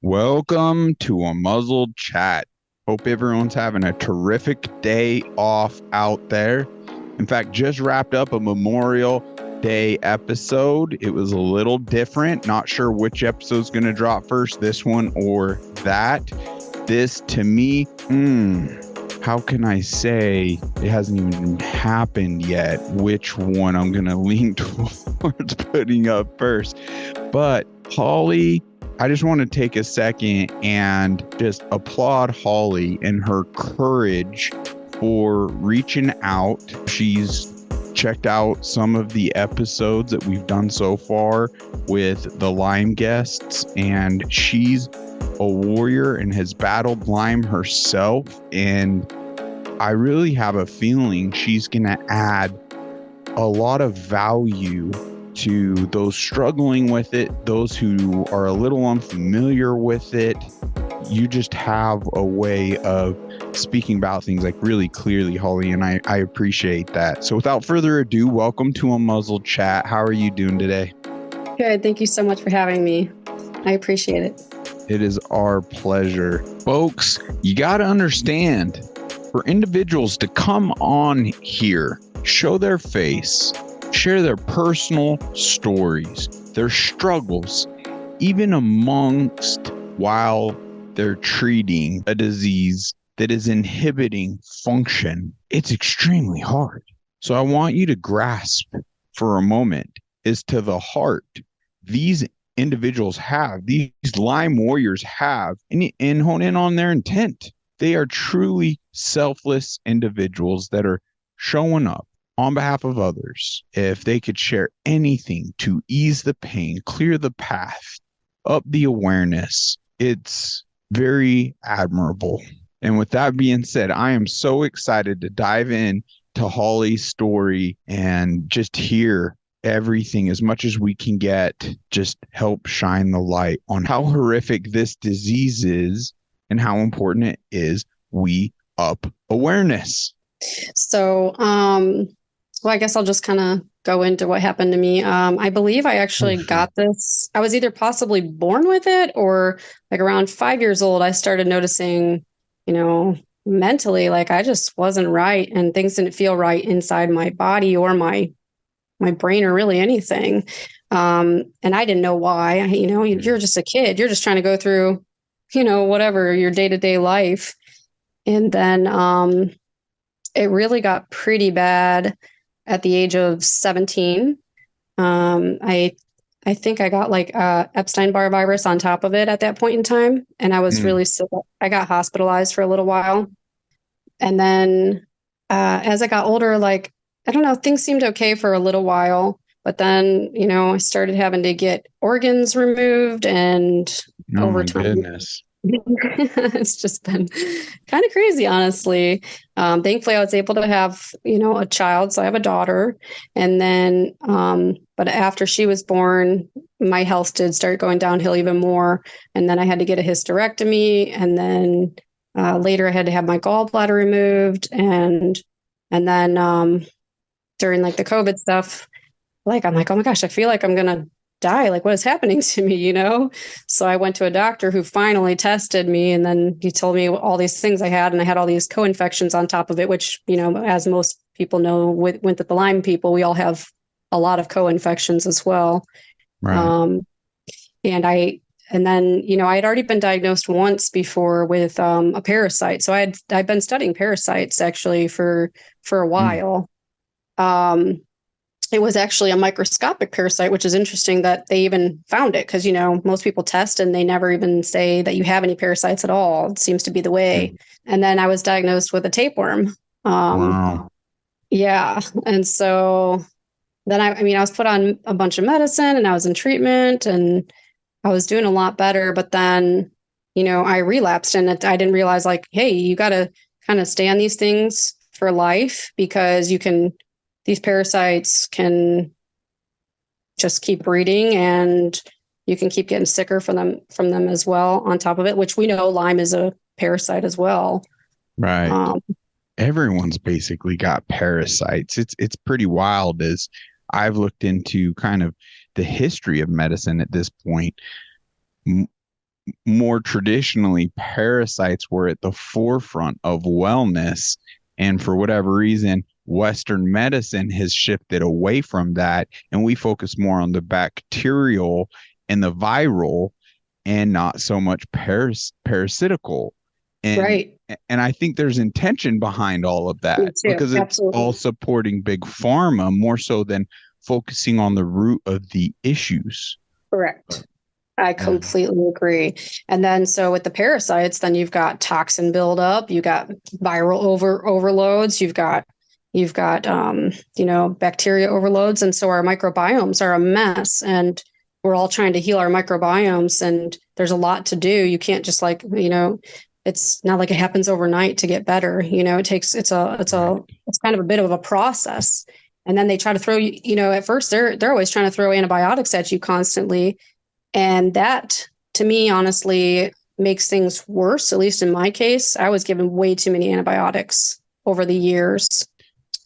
Welcome to a muzzled chat. Hope everyone's having a terrific day off out there. In fact, just wrapped up a Memorial Day episode. It was a little different. Not sure which episode's going to drop first, this one or that. This to me, how can I say it hasn't even happened yet? Which one I'm going to lean towards putting up first. But Holly, I just want to take a second and just applaud Holly and her courage for reaching out. She's checked out some of the episodes that we've done so far with the Lyme guests, and she's a warrior and has battled Lyme herself. And I really have a feeling she's going to add a lot of value to those struggling with it, those who are a little unfamiliar with it. You just have a way of speaking about things like really clearly, Holly, and I appreciate that. So without further ado, welcome to a muzzled chat. How are you doing today? Good. Thank you so much for having me. I appreciate it. It is our pleasure. Folks, you got to understand, for individuals to come on here, show their face, share their personal stories, their struggles, even amongst while they're treating a disease that is inhibiting function, it's extremely hard. So I want you to grasp for a moment as to the heart these individuals have, these Lyme warriors have, and hone in on their intent. They are truly selfless individuals that are showing up on behalf of others. If they could share anything to ease the pain, clear the path, up the awareness, it's very admirable. And with that being said, I am so excited to dive in to Holly's story and just hear everything as much as we can get, just help shine the light on how horrific this disease is and how important it is we up awareness. So, well, I guess I'll just kind of go into what happened to me. I believe I actually got this. I was either possibly born with it or like around 5 years old, I started noticing, mentally, like I just wasn't right and things didn't feel right inside my body or my brain or really anything. And I didn't know why. You're just a kid. You're just trying to go through, whatever your day-to-day life. And then it really got pretty bad at the age of 17. I think I got like Epstein-Barr virus on top of it at that point in time. And I was really sick. I got hospitalized for a little while. And then as I got older, like, I don't know, things seemed okay for a little while. But then, I started having to get organs removed and over time. Goodness. It's just been kind of crazy, honestly. Thankfully, I was able to have, a child. So I have a daughter. And then, but after she was born, my health did start going downhill even more. And then I had to get a hysterectomy. And then later I had to have my gallbladder removed. And then during like the COVID stuff, I'm like, oh my gosh, I feel like I'm going to die. Like, what is happening to me, So I went to a doctor who finally tested me, and then he told me all these things I had, and I had all these co-infections on top of it, which, as most people know, with the Lyme people, we all have a lot of co-infections as well. Right. And then, I had already been diagnosed once before with a parasite. So I'd been studying parasites actually for a while. It was actually a microscopic parasite, which is interesting that they even found it because, most people test and they never even say that you have any parasites at all. It seems to be the way. And then I was diagnosed with a tapeworm. Wow. Yeah. And so then I was put on a bunch of medicine and I was in treatment and I was doing a lot better. But then, I relapsed and I didn't realize like, hey, you got to kind of stay on these things for life because these parasites can just keep breeding and you can keep getting sicker from them as well on top of it, which we know Lyme is a parasite as well. Right. Everyone's basically got parasites. It's pretty wild as I've looked into kind of the history of medicine at this point, more traditionally, parasites were at the forefront of wellness. And for whatever reason, Western medicine has shifted away from that. And we focus more on the bacterial and the viral and not so much parasitical. And Right. and I think there's intention behind all of Me that too. because it's all Absolutely. supporting big pharma more so than focusing on the root of the issues. Correct. I Yeah. completely agree. And then so with the parasites, then you've got toxin buildup, you got viral overloads, you've got bacteria overloads. And so our microbiomes are a mess. And we're all trying to heal our microbiomes. And there's a lot to do. You can't just it's not like it happens overnight to get better. It takes it's kind of a bit of a process. And then they try to throw at first they're always trying to throw antibiotics at you constantly, and that, to me, honestly, makes things worse. At least in my case, I was given way too many antibiotics over the years,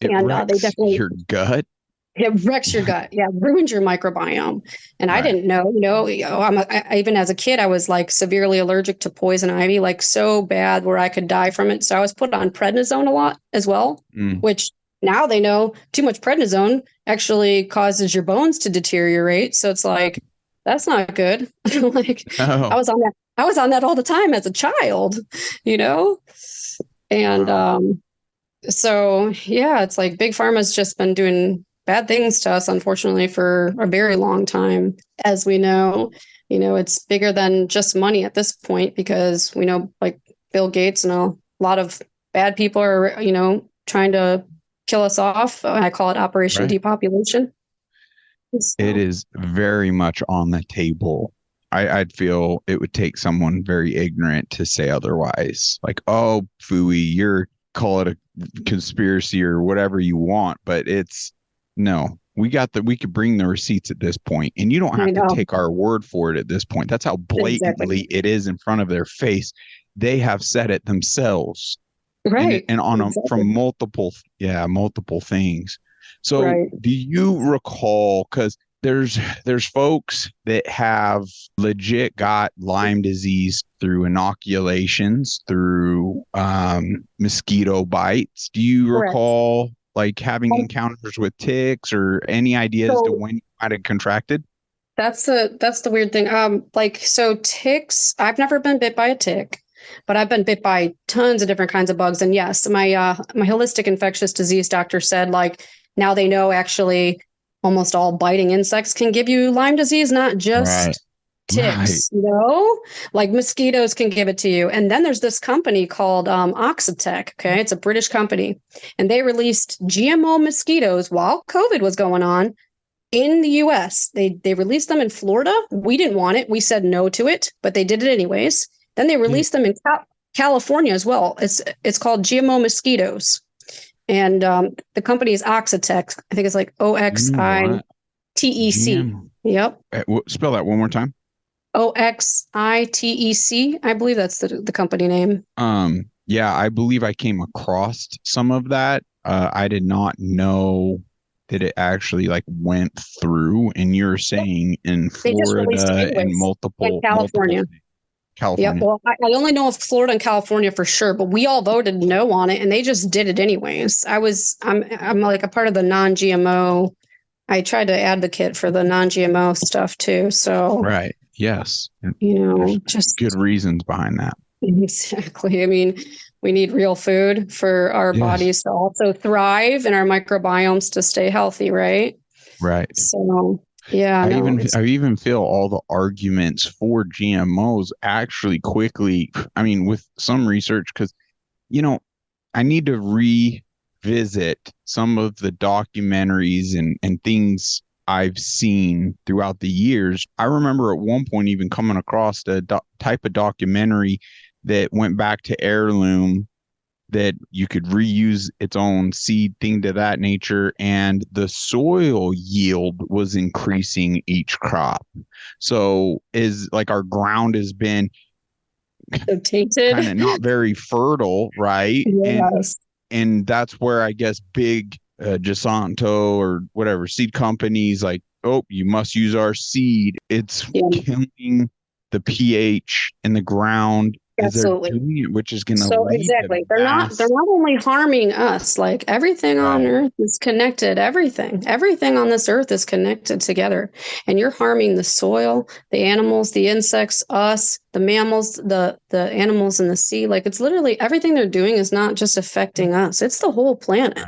It and they wrecks definitely your gut. it wrecks your gut. Yeah, ruins your microbiome. And I Right. didn't know. Even as a kid, I was like severely allergic to poison ivy, like so bad where I could die from it. So I was put on prednisone a lot as well, Mm. which now they know too much prednisone actually causes your bones to deteriorate. So it's like that's not good. Like I Oh, was on that. I was on that all the time as a child, you know, and wow. so yeah, it's like big pharma's just been doing bad things to us, unfortunately, for a very long time. As we know, it's bigger than just money at this point because we know like Bill Gates and a lot of bad people are, trying to kill us off. I call it Operation Right. Depopulation. It So, is very much on the table. I'd feel it would take someone very ignorant to say otherwise. Like, oh, Fooey, you're call it a conspiracy or whatever you want, but it's no. We could bring the receipts at this point, and you don't I have to know. take our word for it at this point. That's how Exactly. blatantly it is in front of their face. They have said it themselves, and Right. from Exactly. multiple things. So Right. do you recall, because there's folks that have legit got Lyme disease through inoculations, through mosquito bites. Do you Correct. recall like having Um, encounters with ticks or any idea as to So when you might have contracted? that's the weird thing. So ticks, I've never been bit by a tick, but I've been bit by tons of different kinds of bugs. And yes, my holistic infectious disease doctor said like now they know actually almost all biting insects can give you Lyme disease, not Right. just Right. ticks, like mosquitoes can give it to you. And then there's this company called Oxitec. Okay, it's a British company, and they released GMO mosquitoes while COVID was going on in the US. They released them in Florida. We didn't want it. We said no to it, but they did it anyways. Then they Dude, released them in California as well. It's called GMO mosquitoes, and the company is Oxitec. I think it's like you know Oxitec. what? GM. Yep. Spell that one more time. Oxitec. I believe that's the company name. Yeah, I believe I came across some of that. I did not know that it actually like went through. And you're Yep. saying in They just released it Florida and anyways in multiple California. Yep. California. Well, I only know of Florida and California for sure, but we all voted no on it, and they just did it anyways. I'm like a part of the non-GMO. I tried to advocate for the non-GMO stuff too. So, Right. Yes. There's good just reasons behind that. exactly. I mean, we need real food for our Yes. bodies to also thrive and our microbiomes to stay healthy, right? Right. So, yeah, no, it's I even feel all the arguments for GMOs actually quickly, I mean, with some research, because you know, I need to revisit some of the documentaries and things I've seen throughout the years. I remember at one point even coming across a type of documentary that went back to heirloom, that you could reuse its own seed, thing to that nature, and the soil yield was increasing each crop. So is like our ground has been so tainted. kind of not very fertile, right? Yes. And that's where I guess big Gisanto or whatever seed companies like oh, you must use our seed. It's Yeah, killing the pH in the ground as they're absolutely. doing it, which is going to So lead to exactly. They're mass. not only harming us, like everything on Right. earth is connected. Everything on this earth is connected together. And you're harming the soil, the animals, the insects, us, the mammals, the animals in the sea. Like it's literally everything they're doing is not just affecting us. It's the whole planet. Right.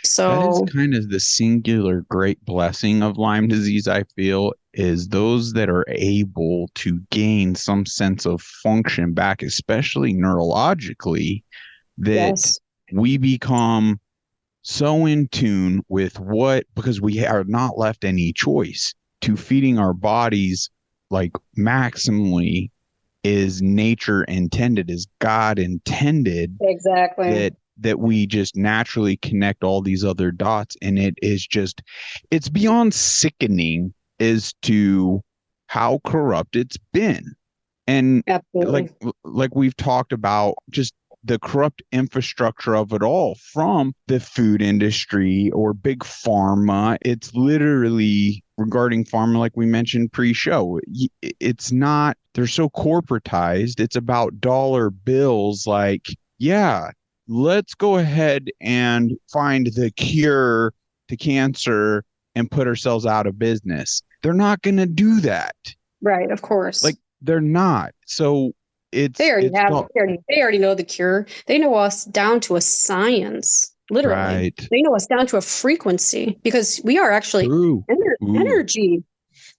That is So kind of the singular great blessing of Lyme disease, I feel, is those that are able to gain some sense of function back, especially neurologically, that yes, we become so in tune with what, because we are not left any choice to feeding our bodies like maximally is nature intended, is God intended, exactly. that we just naturally connect all these other dots. And it is just, it's beyond sickening as to how corrupt it's been. And like Absolutely. like we've talked about, just the corrupt infrastructure of it all, from the food industry or big pharma. It's literally, regarding pharma, like we mentioned pre-show, it's not, they're so corporatized. It's about dollar bills. Like, yeah, let's go ahead and find the cure to cancer and put ourselves out of business. They're not going to do that. Right, of course. Like, they're not. So it's They already know the cure. They know us down to a science, literally. right. They know us down to a frequency because we are actually True. Ooh, energy.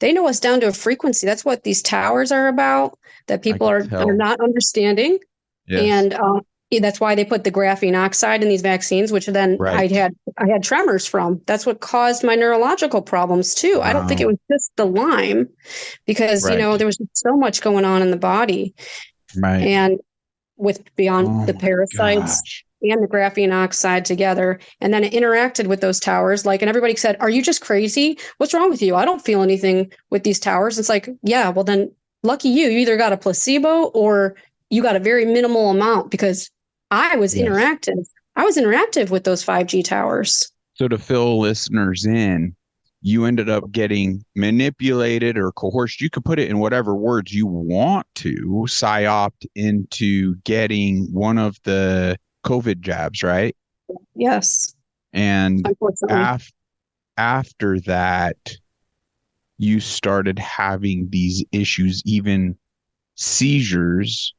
They know us down to a frequency. That's what these towers are about that I people could are tell. not understanding. Yes. And that's why they put the graphene oxide in these vaccines, which then Right. I had tremors from. That's what caused my neurological problems too. I don't think it Wow. was just the Lyme because, Right. there was so much going on in the body. Right. And with beyond Oh the my parasites gosh. and the graphene oxide together. And then it interacted with those towers. Like, and everybody said, are you just crazy? What's wrong with you? I don't feel anything with these towers. It's like, yeah, well then lucky you, you either got a placebo or you got a very minimal amount because I was Yes. interactive. I was interactive with those 5G towers. So to fill listeners in, you ended up getting manipulated or coerced. You could put it in whatever words you want to, psyoped into getting one of the COVID jabs, right? Yes, And unfortunately. af- after that, you started having these issues, even seizures,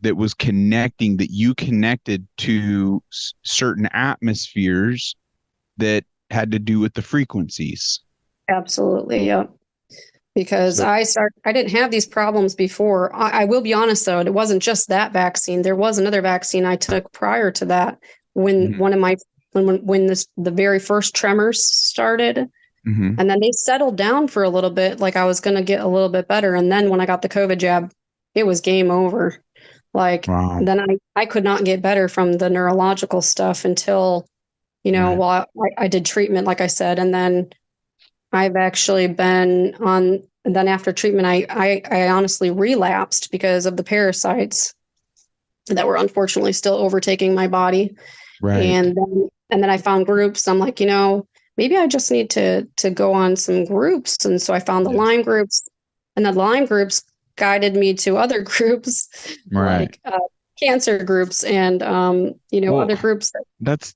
that was connecting, that you connected to certain atmospheres that had to do with the frequencies. Absolutely. Yep. Because So, I didn't have these problems before. I will be honest though, it wasn't just that vaccine. There was another vaccine I took prior to that when mm-hmm, one of my when this the very first tremors started. mm-hmm, And then they settled down for a little bit, like I was gonna get a little bit better. And then when I got the COVID jab, it was game over. Like wow, then I could not get better from the neurological stuff until, right, well, I did treatment, like I said, and then I've actually been on, and then after treatment, I honestly relapsed because of the parasites that were unfortunately still overtaking my body. right. And then I found groups. I'm like, maybe I just need to go on some groups. And so I found the Yes, Lyme groups, and the Lyme groups guided me to other groups right. like cancer groups and Well, other groups, that's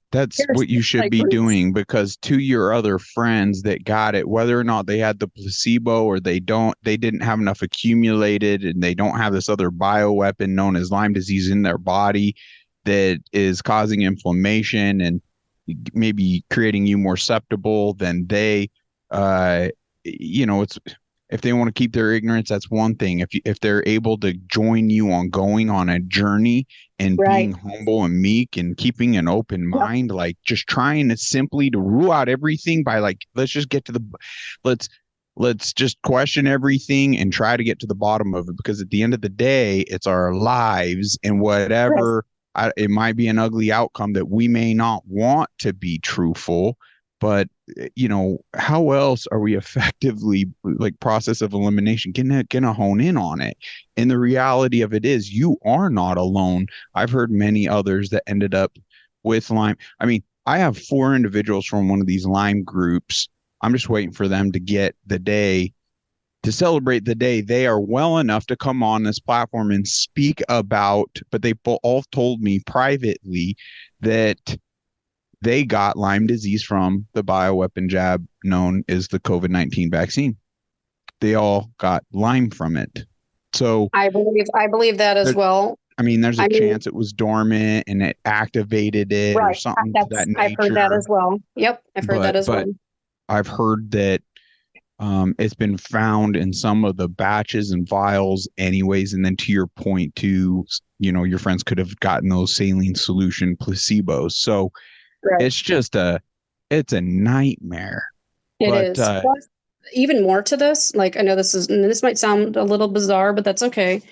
what you should parasite be groups. doing, because to your other friends that got it, whether or not they had the placebo or they didn't have enough accumulated and they don't have this other bioweapon known as Lyme disease in their body that is causing inflammation and maybe creating you more susceptible than they, uh it's, if they want to keep their ignorance, that's one thing. If they're able to join you on going on a journey and being Right. humble and meek and keeping an open Yep. mind, like just trying to simply to rule out everything by, like, let's just get to the, let's let's just question everything and try to get to the bottom of it, because at the end of the day, it's our lives, and Yes. whatever, it might be an ugly outcome that we may not want to be truthful, but how else are we effectively, like, process of elimination, gonna hone in on it? And the reality of it is, you are not alone. I've heard many others that ended up with Lyme. I mean, I have 4 individuals from one of these Lyme groups I'm just waiting for them to get the day to celebrate the day they are well enough to come on this platform and speak about, but they all told me privately that they got Lyme disease from the bioweapon jab known as the COVID-19 vaccine. They all got Lyme from it. So I believe that as there, well. I mean, there's a I mean, chance it was dormant and it activated it or right. something to that I've heard that nature. as well. Yep, I've heard that as well. But I've heard that it's been found in some of the batches and vials anyways. And then to your point too, your friends could have gotten those saline solution placebos. So Right. it's a nightmare. It But is. Plus, even more to this, like I know this might sound a little bizarre, but that's okay.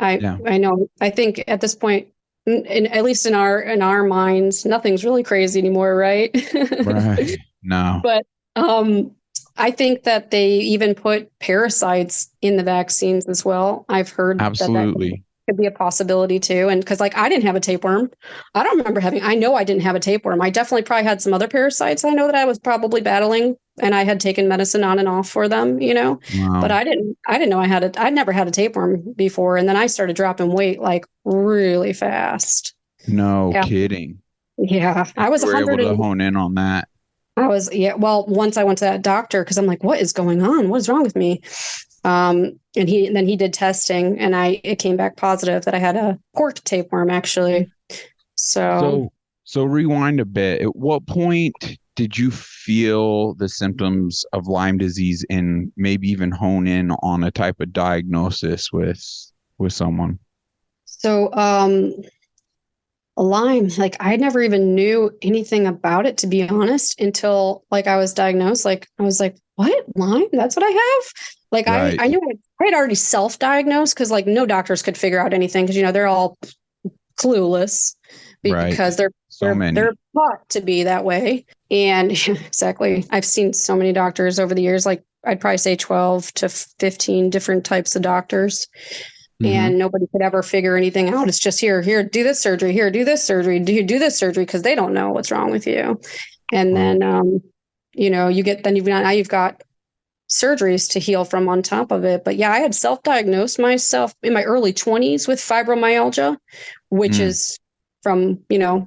yeah, I know. I think at this point, at least in our minds, nothing's really crazy anymore, right? right. No, But I think that they even put parasites in the vaccines as well. I've heard that absolutely. could be a possibility too. And because like I didn't have a tapeworm, I don't remember having. I know I didn't have a tapeworm. I definitely probably had some other parasites. I know that I was probably battling, and I had taken medicine on and off for them. But Wow. I didn't. I didn't know I had it. I'd never had a tapeworm before, and then I started dropping weight like really fast. No Yeah, kidding. yeah. I was You a were able hundred to and hone in on that. I was, yeah. Well, once I went to that doctor because I'm like, what is going on? What is wrong with me? And he did testing, and it came back positive that I had a pork tapeworm actually. So, So rewind a bit. At what point did you feel the symptoms of Lyme disease and maybe even hone in on a type of diagnosis with someone? so Lyme, like I never even knew anything about it to be honest until like I was diagnosed. Like I was like, what Lyme? That's what I have. Like I Right. I knew I had already self-diagnosed because like no doctors could figure out anything because they're all clueless Right. because they're So they're many. they're taught to be that way. And exactly, I've seen so many doctors over the years. Like I'd probably say 12 to 15 different types of doctors, Hmm. and nobody could ever figure anything out. It's just here, do this surgery, here, do this surgery, do this surgery because they don't know what's wrong with you. And Wow. then you've got surgeries to heal from on top of it. But yeah, I had self-diagnosed myself in my early 20s with fibromyalgia, which Mm. is from,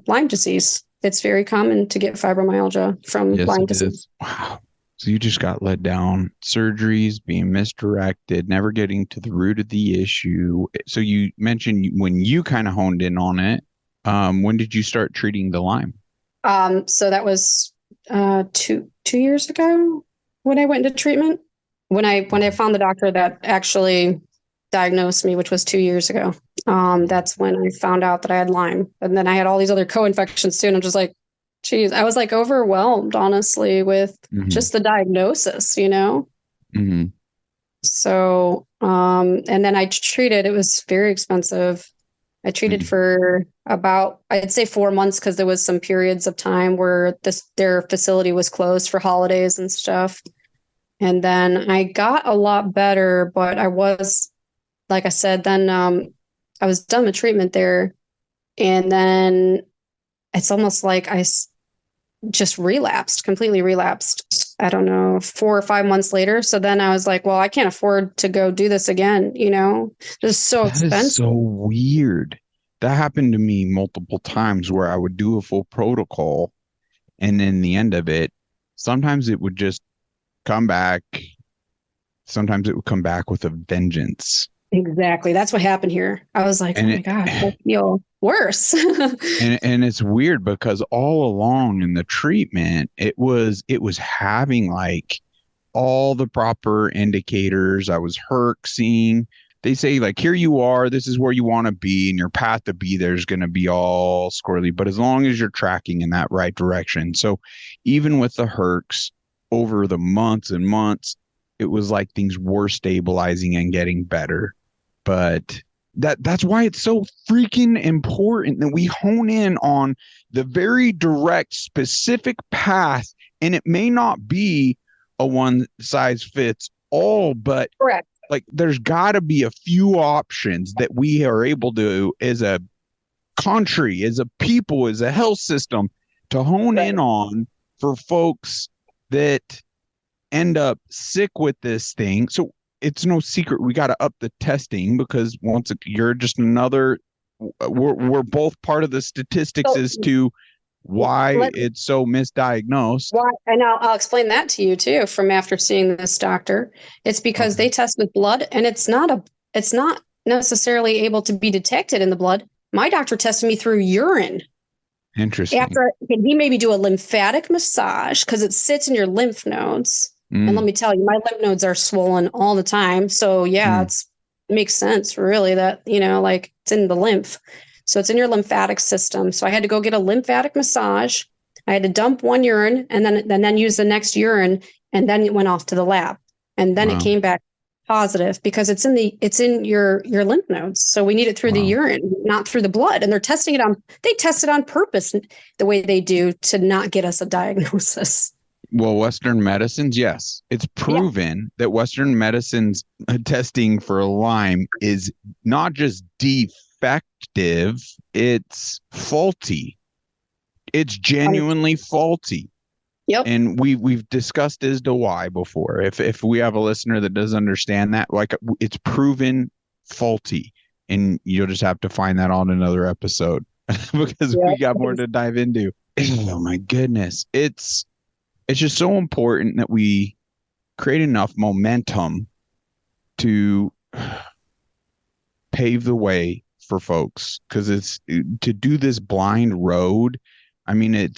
Lyme disease. It's very common to get fibromyalgia from Yes, Lyme it disease. is. Wow. So you just got let down, surgeries being misdirected, never getting to the root of the issue. So you mentioned when you kind of honed in on it, when did you start treating the Lyme? So that was 2 years ago when I went into treatment. When I found the doctor that actually diagnosed me, which was 2 years ago. That's when I found out that I had Lyme, and then I had all these other co-infections too. And I'm just like, geez, I was like overwhelmed, honestly, with Mm-hmm. just the diagnosis. Mm-hmm. So, and then I treated. It was very expensive. I treated for about, I'd say 4 months because there was some periods of time where their facility was closed for holidays and stuff. And then I got a lot better, but I was, like I said, then I was done with treatment there. And then it's almost like just relapsed, completely relapsed. I don't know, 4 or 5 months later. So then I was like, well, I can't afford to go do this again. This is so That is expensive. so weird. That happened to me multiple times where I would do a full protocol and in the end of it, sometimes it would just come back. Sometimes it would come back with a vengeance. Exactly. That's what happened here. I was like, oh And my gosh, I feel worse. and it's weird because all along in the treatment, it was having like all the proper indicators. I was herxing. They say like here you are, this is where you want to be, and your path to be there is going to be all squirrely. But as long as you're tracking in that right direction, so even with the herx over the months and months, it was like things were stabilizing and getting better. But that's why it's so freaking important that we hone in on the very direct, specific path, and it may not be a one size fits all, but Correct. like there's got to be a few options that we are able to, as a country, as a people, as a health system, to hone in Right. on for folks that end up sick with this thing. So it's no secret we got to up the testing, because you're just another, we're both part of the statistics So as to why let it's so misdiagnosed. why, and I'll explain that to you too from after seeing this doctor. It's because Okay. they test with blood, and it's not necessarily able to be detected in the blood. My doctor tested me through urine. Interesting. After he maybe do a lymphatic massage because it sits in your lymph nodes. And let Mm, me tell you, my lymph nodes are swollen all the time. So yeah, mm, it makes sense really that, like it's in the lymph. So it's in your lymphatic system. So I had to go get a lymphatic massage. I had to dump one urine and then use the next urine, and then it went off to the lab. And then it wow. came back positive because it's in your lymph nodes. So we need it through the Wow. urine, not through the blood. And they test it on purpose the way they do to not get us a diagnosis. Well, Western medicines, yes. It's Yeah. proven that Western medicine's testing for Lyme is not just defective, it's faulty. It's genuinely faulty. Yep. And we've discussed as to why before. If we have a listener that doesn't understand that, like, it's proven faulty, and you'll just have to find that on another episode because we got more to dive into. Oh my goodness. It's just so important that we create enough momentum to pave the way for folks, because it's to do this blind road. I mean,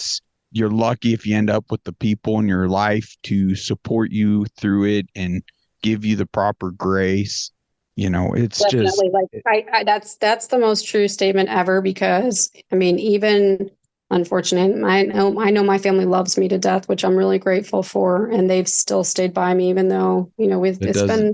you're lucky if you end up with the people in your life to support you through it and give you the proper grace. It's just Definitely. Like that's the most true statement ever because I mean, even unfortunate, I know my family loves me to death, which I'm really grateful for, and they've still stayed by me, even though, it does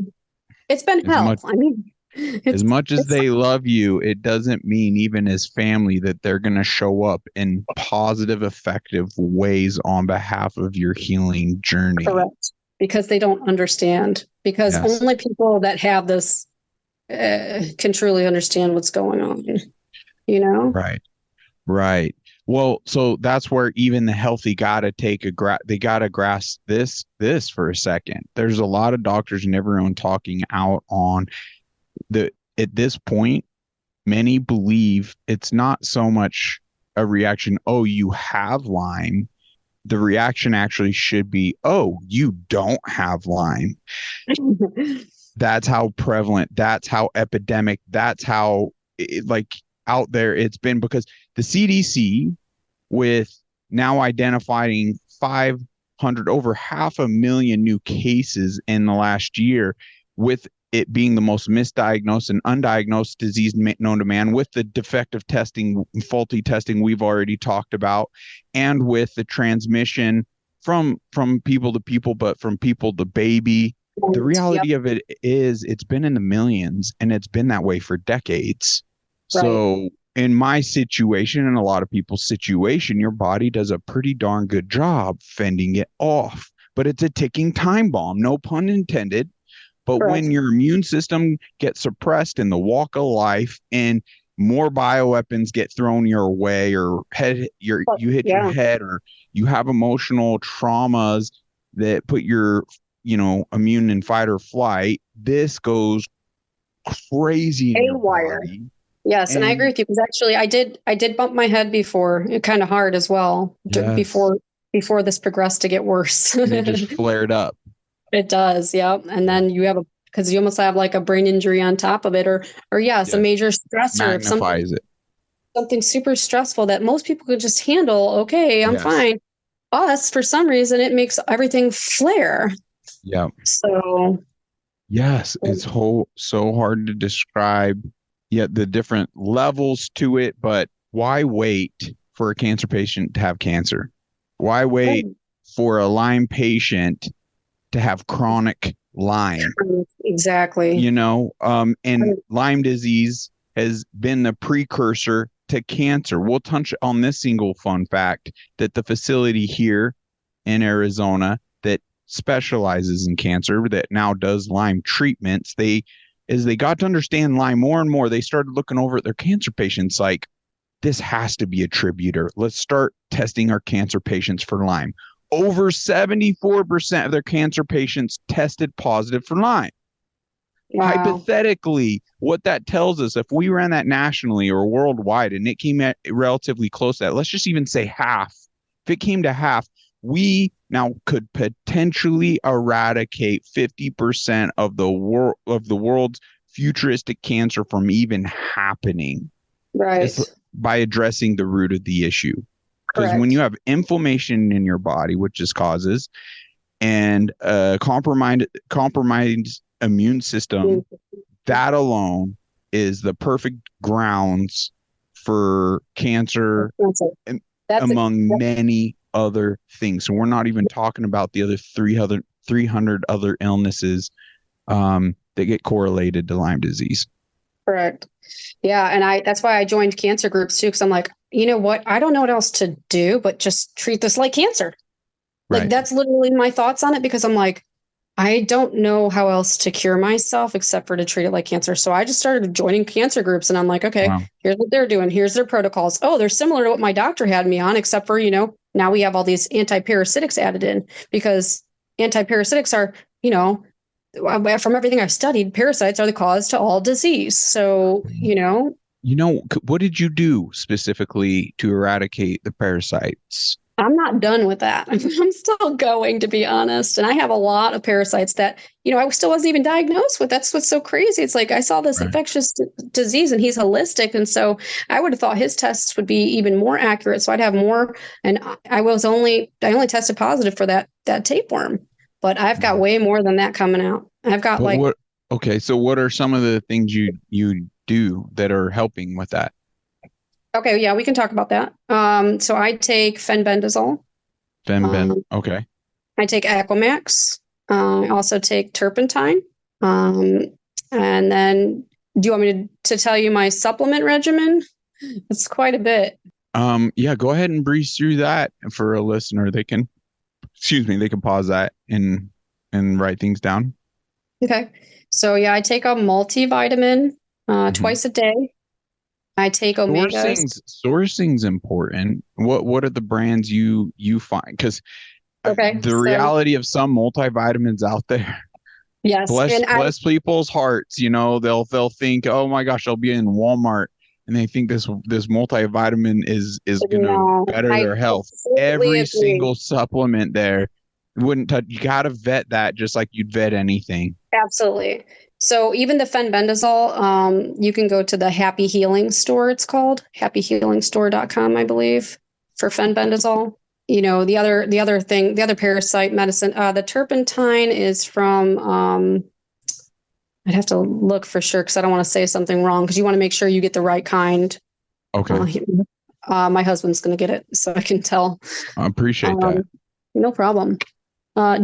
it's been as hell. much I mean, as it's much as it's they love you, it doesn't mean even as family that they're going to show up in positive, effective ways on behalf of your healing journey. correct because they don't understand because Yes. only people that have this can truly understand what's going on, you know? Right. Right. Well, so that's where even the healthy got to they got to grasp this for a second. There's a lot of doctors and everyone talking out on at this point, many believe it's not so much a reaction, oh, you have Lyme. The reaction actually should be, oh, you don't have Lyme. That's how prevalent, that's how epidemic, that's how like out there it's been, because the CDC, with now identifying 500, over 500,000 new cases in the last year, with it being the most misdiagnosed and undiagnosed disease known to man, with the defective testing, faulty testing we've already talked about, and with the transmission from people to people, but from people to baby. The Yep, reality of it is it's been in the millions, and it's been that way for decades. right. So in my situation and a lot of people's situation, your body does a pretty darn good job fending it off, but it's a ticking time bomb, no pun intended. But Correct. when your immune system gets suppressed in the walk of life, and more bioweapons get thrown your way, or you hit your Yeah. head, or you have emotional traumas that put your immune in fight or flight, this goes crazy in your Haywire. body. Yes, and I agree And with you because actually I did bump my head before, kind of hard as well, yes, before this progressed to get worse. and it just flared up. It does, yeah. And Yeah. then because you almost have like a brain injury on top of it, or yes, a Yes. major stressor of Magnifies it. something super stressful that most people could just handle. Okay, I'm Yes. fine. Us, for some reason, it makes everything flare. Yeah. So, Yes. It's so hard to describe yet the different levels to it, but why wait for a cancer patient to have cancer? Why wait for a Lyme patient to have chronic Lyme? exactly. And Lyme disease has been the precursor to cancer. We'll touch on this single fun fact, that the facility here in Arizona that specializes in cancer, that now does Lyme treatments, as they got to understand Lyme more and more, they started looking over at their cancer patients like, this has to be a tributor. Let's start testing our cancer patients for Lyme. over 74% of their cancer patients tested positive for Lyme. Wow. Hypothetically, what that tells us, if we ran that nationally or worldwide and it came at relatively close to that, let's just even say half. If it came to half, we now could potentially eradicate 50% of the world's futuristic cancer from even happening. Right. It's by addressing the root of the issue. Because when Correct. you have inflammation in your body, which this causes, and compromised immune system, that alone is the perfect grounds for cancer, and among many other things. So we're not even talking about the other 300 other illnesses that get correlated to Lyme disease. Correct. Yeah. And that's why I joined cancer groups too, because I'm like, you know what? I don't know what else to do, but just treat this like cancer. Like, that's literally my thoughts on it, because I'm like, I don't know how else to cure myself except for to treat it like cancer. So I just started joining cancer groups, and I'm like, okay, here's what they're doing. Here's their protocols. Oh, they're similar to what my doctor had me on, except for, now we have all these anti-parasitics added in, because anti-parasitics are, from everything I've studied, parasites are the cause to all disease. So, what did you do specifically to eradicate the parasites? I'm not done with that. I'm still going, to be honest. And I have a lot of parasites that, I still wasn't even diagnosed with. That's what's so crazy. It's like, I saw this infectious disease and he's holistic. And so I would have thought his tests would be even more accurate. So I'd have more. And I only tested positive for that tapeworm, but I've got way more than that coming out. I've got so what are some of the things you do that are helping with that? Okay, yeah, we can talk about that. So I take fenbendazole. Okay. I take Aquamax. I also take turpentine. And then, do you want me to tell you my supplement regimen? It's quite a bit. Yeah, go ahead and breeze through that for a listener. They can pause that and write things down. Okay. So yeah, I take a multivitamin twice a day. I take omegas. Sourcing's important. What are the brands you find? Because the reality of some multivitamins out there. Yes. Bless people's hearts. They'll think, oh my gosh, I'll be in Walmart and they think this multivitamin is gonna better their health. Every single supplement there wouldn't touch. You gotta vet that just like you'd vet anything. Absolutely. So even the fenbendazole, you can go to the Happy Healing store. It's called happyhealingstore.com, I believe, for fenbendazole. The other parasite medicine, the turpentine is from, I'd have to look for sure, because I don't want to say something wrong, because you want to make sure you get the right kind. Okay. My husband's going to get it, so I can tell. I appreciate that. No problem.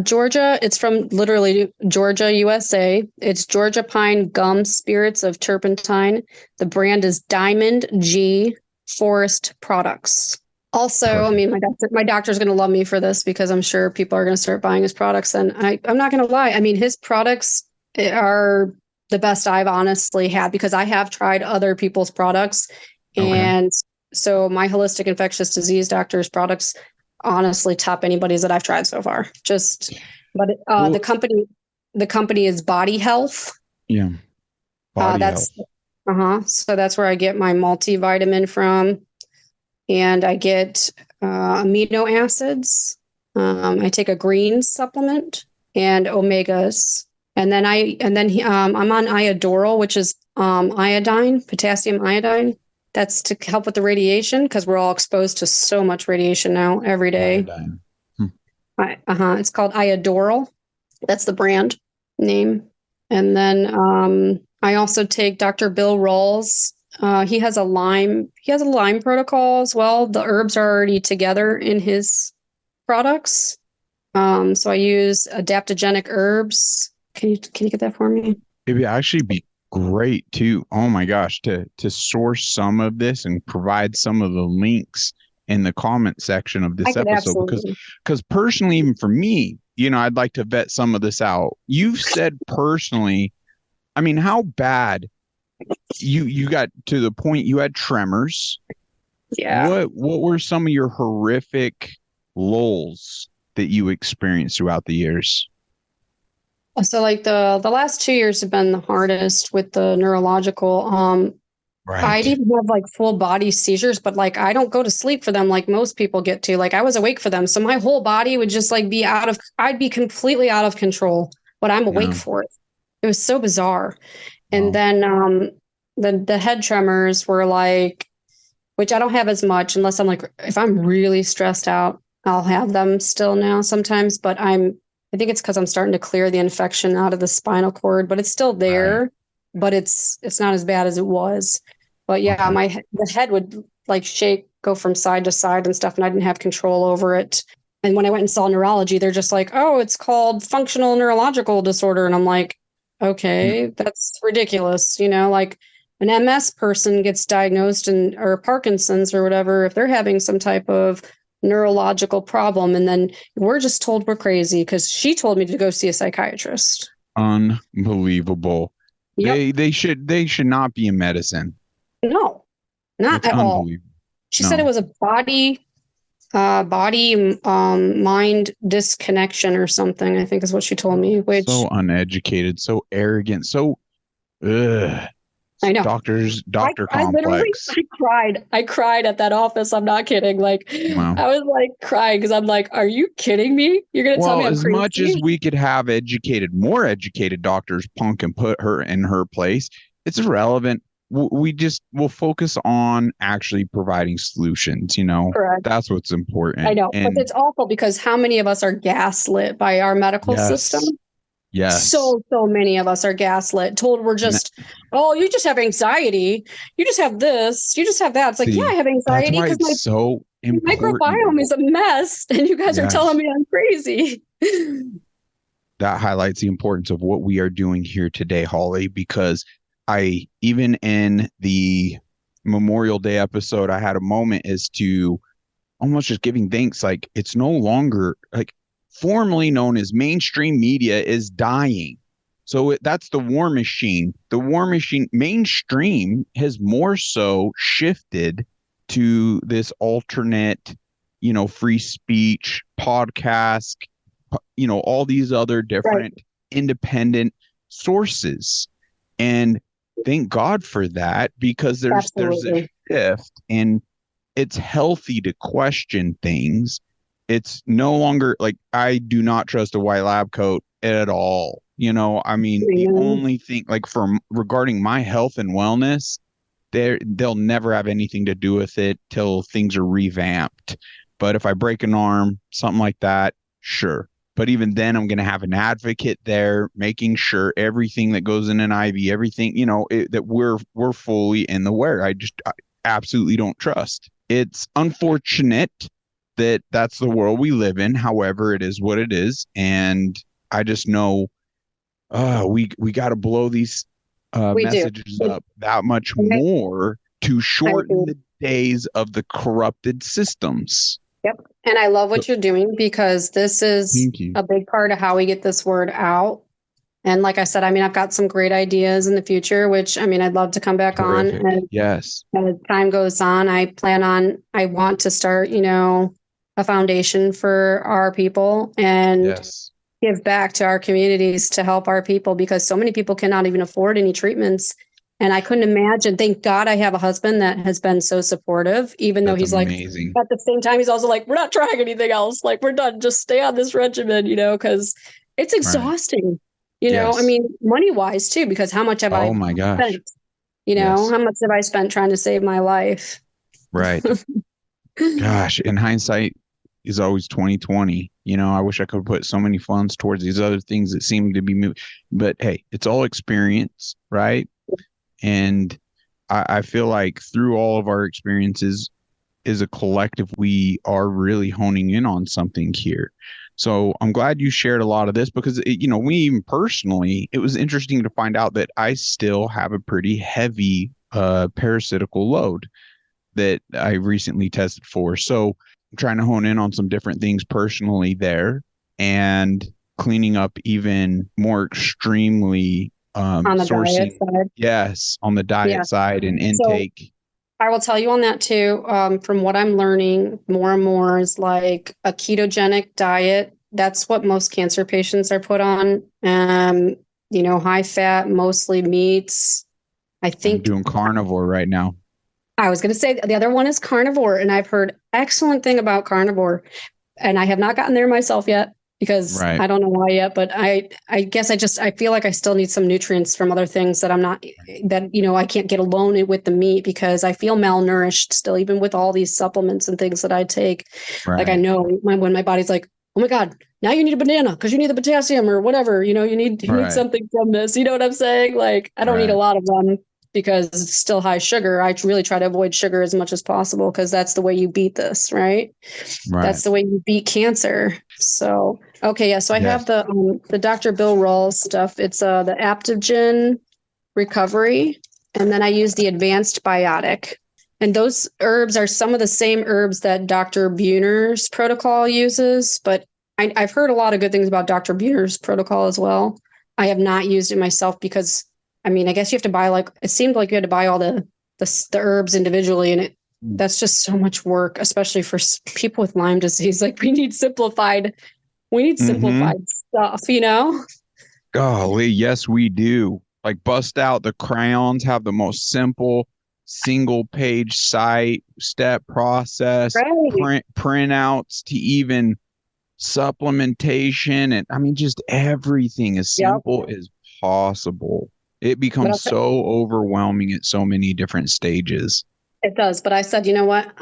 Georgia, it's from literally Georgia, USA. It's Georgia Pine Gum Spirits of Turpentine. The brand is Diamond G Forest Products. Also, perfect. I mean, my doctor's going to love me for this, because I'm sure people are going to start buying his products. And I'm not going to lie. I mean, his products are the best I've honestly had, because I have tried other people's products. And so my holistic infectious disease doctor's products honestly top anybody's that I've tried so far. The company is Body Health. Yeah. Health. So that's where I get my multivitamin from, and I get amino acids. I take a green supplement and omegas, and then I'm on Iodoral, which is iodine, potassium iodine. That's to help with the radiation, because we're all exposed to so much radiation now every day. It's called Iodoral. That's the brand name. And then I also take Dr. Bill Rawls. He has a Lyme protocol as well. The herbs are already together in his products. So I use adaptogenic herbs. Can you get that for me? It would actually be great too. Oh my gosh, to source some of this and provide some of the links in the comment section of this episode, because personally, even for me, I'd like to vet some of this out. You've said personally, I mean, how bad you got to the point you had tremors. Yeah. What were some of your horrific lulls that you experienced throughout the years? So like the last 2 years have been the hardest with the neurological. I'd Right. even have like full body seizures, but like I don't go to sleep for them like most people get to. Like I was awake for them. So my whole body would just like I'd be completely out of control, but I'm awake Yeah. for it. It was so bizarre. And Wow. then the head tremors were like, which I don't have as much unless I'm like, if I'm really stressed out, I'll have them still now sometimes, but I think it's because I'm starting to clear the infection out of the spinal cord, but it's still Right. there, but it's not as bad as it was. But yeah, Okay. the head would like shake, go from side to side and stuff, and I didn't have control over it. And when I went and saw neurology, they're just like, "Oh, it's called functional neurological disorder," and I'm like, Mm. "Okay, that's ridiculous." Like an MS person gets diagnosed or Parkinson's or whatever, if they're having some type of neurological problem, and then we're just told we're crazy because she told me to go see a psychiatrist. Unbelievable. Yep. They should not be in medicine. No, not It's at all. unbelievable. She said it No. was a body mind disconnection or something, I think is what she told me, which So uneducated, so arrogant, so ugh. I know. Doctor I literally complex. I cried at that office. I'm not kidding. Like Wow. I was like crying because I'm like, are you kidding me? You're gonna tell me Well, I'm as much as crazy? we could have more educated doctors punk and put her in her place, it's irrelevant. We just will focus on actually providing solutions. Correct. That's what's I important. know. But And it's awful because how many of us are gaslit by our medical system? yes, yes. So many of us are gaslit, told we're And just, oh, you just have anxiety. You just have this. You just have that. It's like, yeah, I see, have that's anxiety why because it's my so important. microbiome is a mess and you guys are telling Yes. me I'm crazy. That highlights the importance of what we are doing here today, Holly, because even in the Memorial Day episode, I had a moment as to almost just giving thanks. Like it's no longer like formerly known as mainstream media is dying. So that's the war machine. The war machine mainstream has more so shifted to this alternate, free speech podcast, all these other Right. different independent sources. And thank God for that, because there's a Absolutely. shift, and it's healthy to question things. It's no longer like I do not trust a white lab coat at all. I mean, the Amen. only thing like for regarding my health and wellness, they'll never have anything to do with it till things are revamped. But if I break an arm, something like that, sure. But even then, I'm going to have an advocate there, making sure everything that goes in an IV, everything, that we're fully in the wear. I absolutely don't trust. It's unfortunate that that's the world we live in. However, it is what it is, and I just know we got to blow these We do. messages up that much Okay. more to I shorten agree. the days of the corrupted systems. Yep. And I love So, what you're doing because this is thank you. a big part of how we get this word out. And like I said, I mean, I've got some great ideas in the future, which I mean, I'd love to come back on. Terrific. And Yes. as time goes on, I want to start, a foundation for our people and Yes. give back to our communities to help our people because so many people cannot even afford any treatments. And I couldn't imagine. Thank God I have a husband that has been so supportive, even though That's he's like, amazing. at the same time, he's also like, we're not trying anything else. Like, we're done. Just stay on this regimen, because it's Right. exhausting, I Yes. mean, money wise too, because how much have Oh I my gosh. spent? Yes. How much have I spent trying to save my life? Right. Gosh, in hindsight is always 2020. I wish I could put so many funds towards these other things that seem to be moving. But hey, it's all experience, right? And I feel like through all of our experiences as a collective, we are really honing in on something here. So I'm glad you shared a lot of this because, we even personally, it was interesting to find out that I still have a pretty heavy parasitical load that I recently tested for. So I'm trying to hone in on some different things personally there and cleaning up even more extremely On the diet sourcing. side. Yes, on the Yeah. diet side and So intake. I will tell you on that too. From what I'm learning more and more is like a ketogenic diet. That's what most cancer patients are put on. High fat, mostly meats. I I'm think doing carnivore right now. I was going to say the other one is carnivore, and I've heard excellent thing about carnivore, and I have not gotten there myself yet because Right. I don't know why yet, but I guess I feel like I still need some nutrients from other things that I'm not that I can't get alone with the meat because I feel malnourished still, even with all these supplements and things that I take. Like I Right. know when my body's like, oh my God, now you need a banana because you need the potassium or whatever, you need Right. something from this. You know what I'm saying? Like I don't need a Right. lot of them because it's still high sugar. I really try to avoid sugar as much as possible because that's the way you beat this, right? Right. That's the way you beat cancer. So, okay, yeah. So I have Yes. the Dr. Bill Rawls stuff. It's the Aptogen Recovery, and then I use the Advanced Biotic. And those herbs are some of the same herbs that Dr. Buhner's protocol uses, but I've heard a lot of good things about Dr. Buhner's protocol as well. I have not used it myself because, I mean, I guess you have to buy it seemed like you had to buy all the herbs individually, and that's just so much work, especially for people with Lyme disease. Like we need Mm-hmm. simplified stuff. Golly, yes, we do. Like bust out the crayons, have the most simple single page site step process, Right. printouts to even supplementation. And I mean, just everything as Yep. simple as possible. It But becomes so overwhelming at so many different stages. it does. But I said, you know what?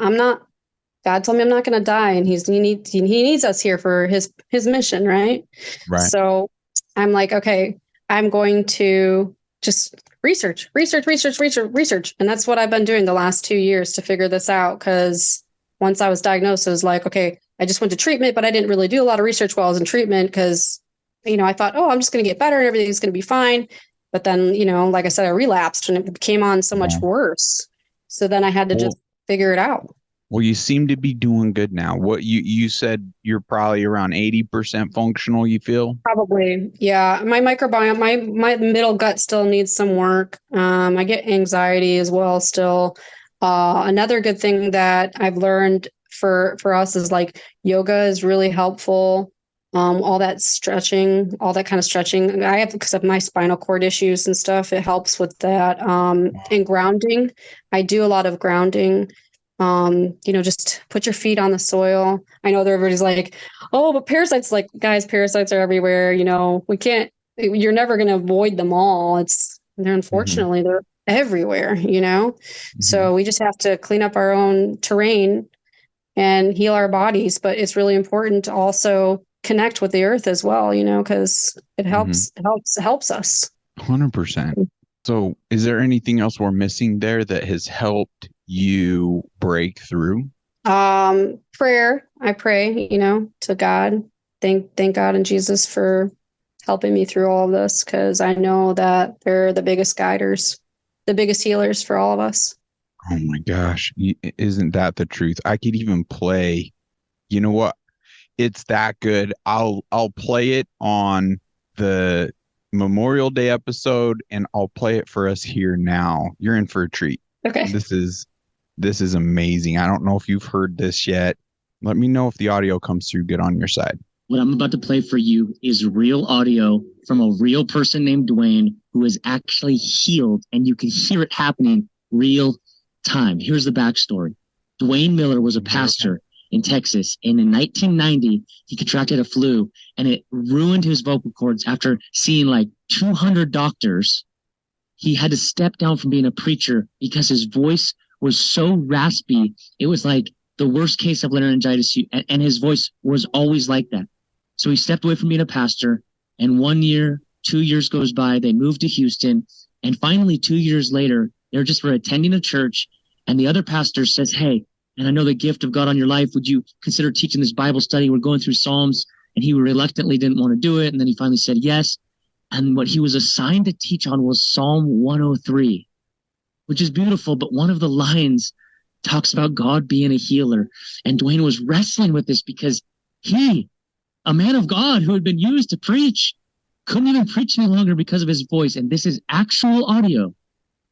God told me I'm not going to die, and he needs us here for his mission, right? Right. So I'm like, okay, I'm going to just research, and that's what I've been doing the last 2 years to figure this out. Because once I was diagnosed, it was like, okay, I just went to treatment, but I didn't really do a lot of research while I was in treatment because, I thought, oh, I'm just going to get better and everything's going to be fine. But then, like I said, I relapsed and it came on so much Yeah. worse. So then I had to just Well, figure it out. well, you seem to be doing good now. What you said you're probably around 80% functional, you feel? Probably, yeah. My microbiome, my middle gut still needs some work. I get anxiety as well still. Another good thing that I've learned for us is like yoga is really helpful. All that stretching, all that kind of stretching. I have because of my spinal cord issues and stuff. It helps with that. And grounding. I do a lot of grounding. Just put your feet on the soil. I know that everybody's like, oh, but parasites, like guys, parasites are everywhere. You're never going to avoid them all. Hmm. Unfortunately, they're everywhere. Hmm. So we just have to clean up our own terrain and heal our bodies. But it's really important to also connect with the earth as well, because it Hmm. helps us. 100%. So, is there anything else we're missing there that has helped you break through? Prayer. I pray, to God. Thank God and Jesus for helping me through all of this because I know that they're the biggest guiders, the biggest healers for all of us. Oh my gosh, isn't that the truth? I could even play, you know what? It's that good. I'll play it on the Memorial Day episode and I'll play it for us here now. You're in for a treat. Okay. This is amazing. I don't know if you've heard this yet. Let me know if the audio comes through good on your side. What I'm about to play for you is real audio from a real person named Dwayne who is actually healed, and you can hear it happening real time. Here's the backstory. Dwayne Miller was a pastor in Texas, and in 1990, he contracted a flu, and it ruined his vocal cords after seeing like 200 doctors. He had to step down from being a preacher because his voice was so raspy. It was like the worst case of laryngitis, and his voice was always like that. So he stepped away from being a pastor, and 1 year, 2 years goes by. They moved to Houston, and finally, 2 years later, were attending a church, and the other pastor says, "Hey, and I know the gift of God on your life. Would you consider teaching this Bible study? We're going through Psalms." And he reluctantly didn't want to do it, and then he finally said yes. And what he was assigned to teach on was Psalm 103, which is beautiful, but one of the lines talks about God being a healer. And Dwayne was wrestling with this because he, a man of God who had been used to preach, couldn't even preach any longer because of his voice. And this is actual audio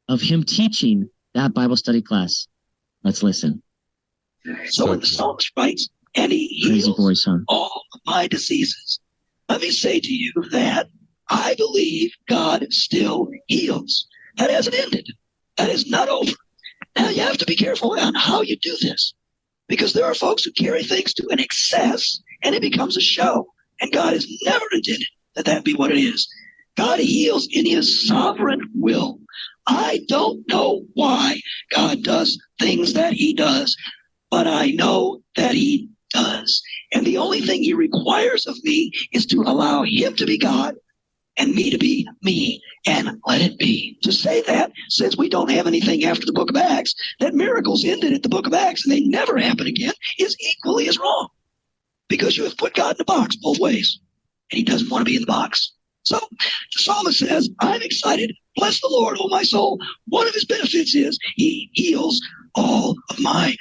of him teaching that Bible study class. Let's listen. So in the Psalms writes, and he Crazy heals voice, huh? all of my diseases. Let me say to you that I believe God still heals. That hasn't ended. That is not over. Now you have to be careful on how you do this, because there are folks who carry things to an excess and it becomes a show. And God has never intended that that be what it is. God heals in his sovereign will. I don't know why God does things that he does, but I know that he does. And the only thing he requires of me is to allow him to be God and me to be me, and let it be. To say that, since we don't have anything after the book of Acts, that miracles ended at the book of Acts and they never happen again, is equally as wrong. Because you have put God in a box both ways, and he doesn't want to be in the box. So the psalmist says, I'm excited. Bless the Lord, O my soul. One of his benefits is he heals all of my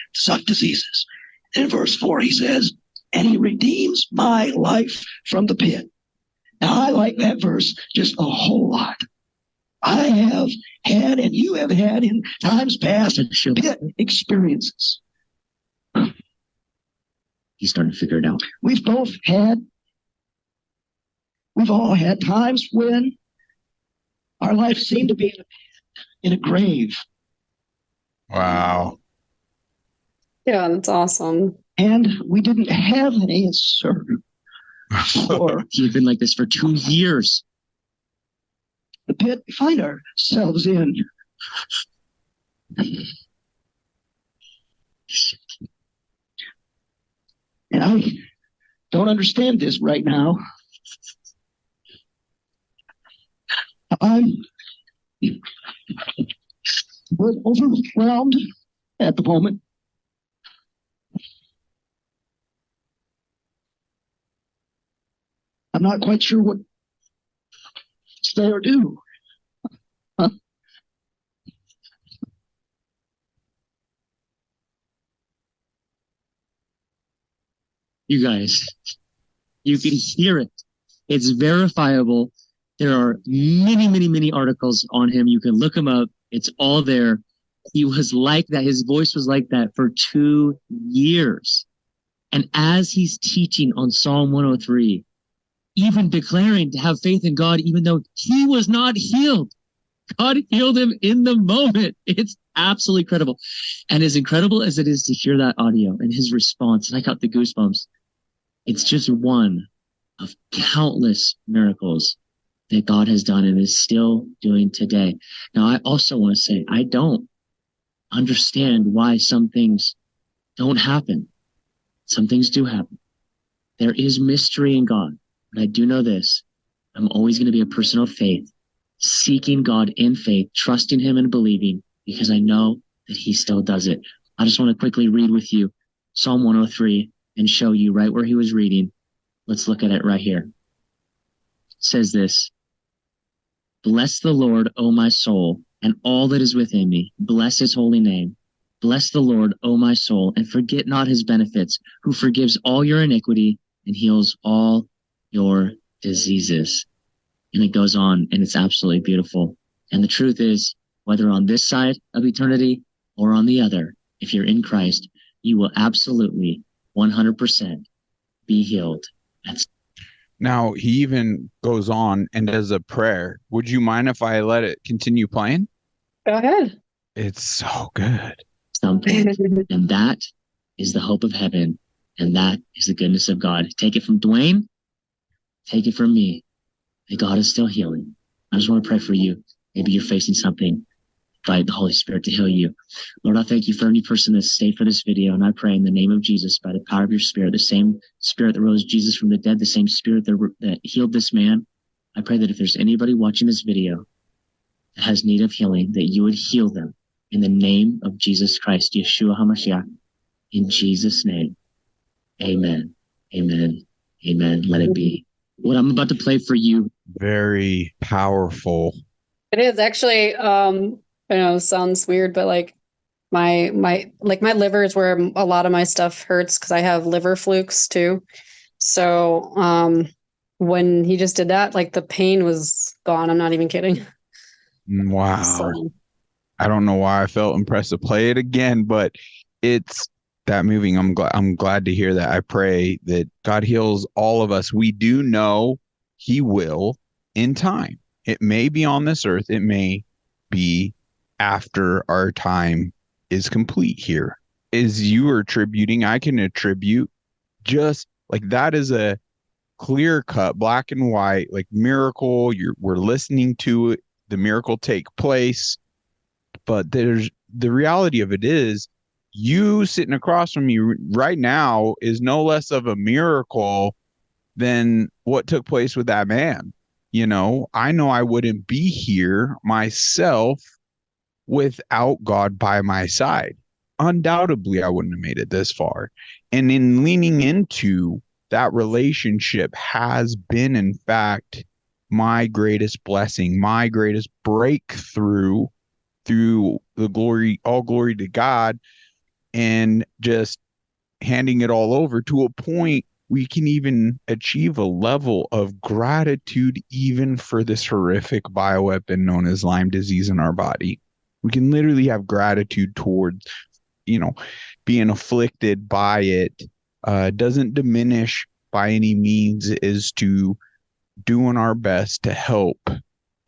diseases. In verse 4, he says, and he redeems my life from the pit. Now, I like that verse just a whole lot. I have had, and you have had in times past, pit experiences. He's starting to figure it out. We've all had times when our life seemed to be in a grave. Wow. Yeah, that's awesome. And we didn't have an answer for He's been like this for 2 years. the pit we find ourselves in. And I don't understand this right now. I'm overwhelmed at the moment. I'm not quite sure what to say or do. Huh? You guys, you can hear it. It's verifiable. There are many, many, many articles on him. You can look him up. It's all there. He was like that. His voice was like that for 2 years. And as he's teaching on Psalm 103, even declaring to have faith in God, even though he was not healed, God healed him in the moment. It's absolutely incredible. And as incredible as it is to hear that audio and his response, and I got the goosebumps, it's just one of countless miracles that God has done and is still doing today. Now, I also want to say, I don't understand why some things don't happen. Some things do happen. There is mystery in God. But I do know this. I'm always going to be a person of faith, seeking God in faith, trusting him and believing, because I know that he still does it. I just want to quickly read with you Psalm 103 and show you right where he was reading. Let's look at it right here. It says this, bless the Lord, O my soul, and all that is within me. Bless his holy name. Bless the Lord, O my soul, and forget not his benefits, who forgives all your iniquity and heals all your diseases. And it goes on, and it's absolutely beautiful. And the truth is, whether on this side of eternity or on the other, if you're in Christ, you will absolutely 100% be healed. Now, he even goes on and does a prayer. Would you mind if I let it continue playing? Go ahead. It's so good. Something. And that is the hope of heaven. And that is the goodness of God. Take it from Dwayne. Take it from me. That God is still healing. I just want to pray for you. Maybe you're facing something. Invite the Holy Spirit to heal you. Lord, I thank you for every person that stayed for this video. And I pray in the name of Jesus, by the power of your Spirit, the same Spirit that rose Jesus from the dead, the same Spirit that healed this man. I pray that if there's anybody watching this video that has need of healing, that you would heal them in the name of Jesus Christ, Yeshua HaMashiach. In Jesus' name, amen, amen, amen. Let it be. What I'm about to play for you. Very powerful. It is actually, I know it sounds weird, but like my liver is where a lot of my stuff hurts because I have liver flukes too. So when he just did that, like the pain was gone. I'm not even kidding. Wow. So, I don't know why I felt impressed to play it again, but it's that moving. I'm glad to hear that. I pray that God heals all of us. We do know he will in time. It may be on this earth. It may be after our time is complete here. As you are attributing, I can attribute just like that is a clear cut, black and white, like miracle. We're listening to it, the miracle take place. But there's the reality of it is you sitting across from me right now is no less of a miracle than what took place with that man. I know I wouldn't be here myself without God by my side. Undoubtedly, I wouldn't have made it this far. And in leaning into that relationship has been, in fact, my greatest blessing, my greatest breakthrough through the glory, all glory to God, and just handing it all over to a point we can even achieve a level of gratitude even for this horrific bioweapon known as Lyme disease in our body. We can literally have gratitude towards, being afflicted by it. Doesn't diminish by any means, is to doing our best to help